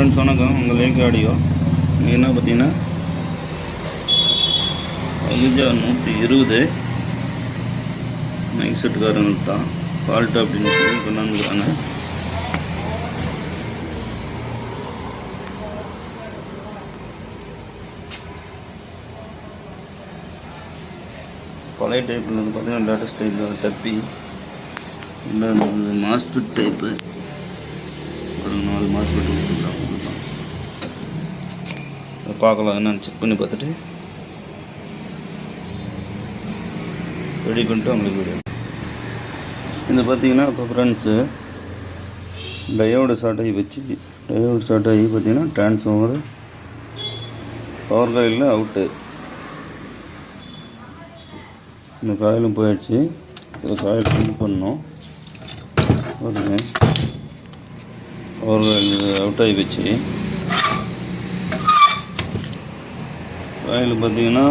Friends வணக்கம். உங்கள் lakh audio என்ன பார்த்தீங்கன்னா அலிஜா 120 மைக் செட்டுக்காரங்களுக்கு தான் ஃபால்ட்டு அப்படின்னு சொல்லி கொண்டாந்துக்கிறாங்க. பழைய டைப்பில் வந்து பார்த்தீங்கன்னா லேட்டஸ்ட் டைப்பில் டப்பி இல்லை மாஸ்பெட் டைப்பு ஒரு 4 மாஸ்பெட் கொடுத்துருக்காங்க. பார்க்கலாம் என்னென்னு செக் பண்ணி பார்த்துட்டு ரெடி பண்ணிட்டு அவங்களுக்கு வீடியோ. இது பார்த்தீங்கன்னா இப்போ ஃப்ரெண்ட்ஸு டயோடு ஸ்டார்ட் ஆகி பார்த்தீங்கன்னா டிரான்ஸ்ஃபார்மர் பவர் காயிலில் அவுட்டு. இந்த காயிலும் போயிடுச்சு. இந்த காயில் ஃபில் பண்ணோம். ஓகே, பவர் காயில் அவுட் ஆகி போச்சு. காயில் பார்த்தீங்கன்னா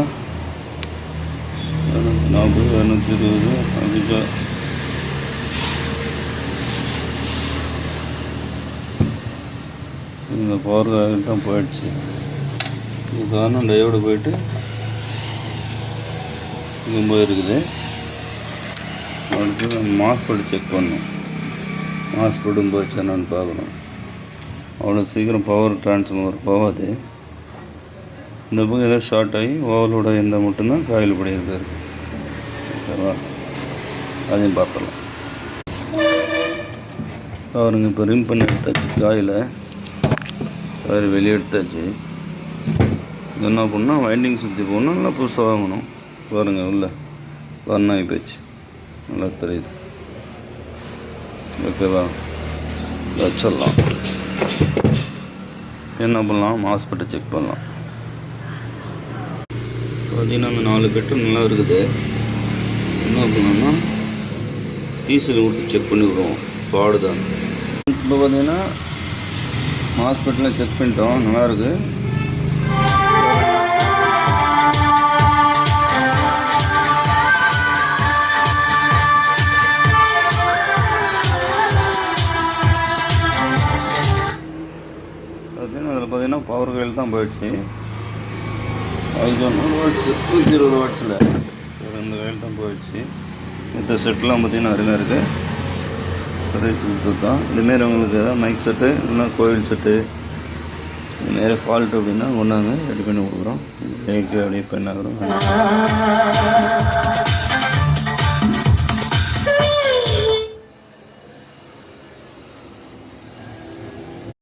240 220 அதிகம். இந்த பவர் காயில் தான் போயிடுச்சு. இது காரணம் டயோடு போயிட்டு இது போயிருக்குது. அடுத்து மாஸ்பெட் செக் பண்ணணும். மாஸ்பெட்டும் போயிடுச்சு என்னன்னு பார்க்கணும். அவ்வளோ சீக்கிரம் பவர் டிரான்ஸ்ஃபார்மர் போகாது. இந்த பக்கம் ஏதாவது ஷார்ட் ஆகி ஓவலோட இருந்தால் மட்டும்தான் காயில் படி இருக்காது. ஓகேவா, அதையும் பார்க்கலாம். அவருங்க இப்போ ரிம் பண்ணி எடுத்தாச்சு. காயில் வெளியே எடுத்தாச்சு. என்ன பண்ணால் வைண்டிங் சுற்றி போகணும், நல்லா புதுசாக வாங்கணும். பாருங்க உள்ள வர்ணாகி போச்சு, நல்லா தெரியுது. ஓகேவா, வச்சிடலாம். என்ன பண்ணலாம், மாஸ்பெட்டை செக் பண்ணலாம். பார்த்தீங்கன்னா அந்த 4 பெட்ரோல் நல்லா இருக்குது. என்ன பண்ணோம்னா டீசல் கொடுத்து செக் பண்ணி விடுவோம் பாடுதான். இப்போ பார்த்தீங்கன்னா மாஸ்பெட்டில் செக் பண்ணிட்டோம், நல்லாயிருக்கு. பார்த்தீங்கன்னா அதில் பார்த்தீங்கன்னா பவர் காயில் தான் போயிடுச்சு. 500 வாட்ஸ் 120 வாட்ஸில் இந்த காயில் தான் போயிடுச்சு. மற்ற செட்லாம் பார்த்திங்கன்னா அருமையாக இருக்குது. சர்வீஸ் கொடுத்தது தான். இதுமாரி உங்களுக்கு எதாவது மைக் செட்டு இல்லைன்னா கோயில் செட்டு இதுமாரி ஃபால்ட் அப்படின்னா கொண்டாங்க ரெடி பண்ணி கொடுக்குறோம். அப்படியே இப்போ என்ன ஆகிறோம்.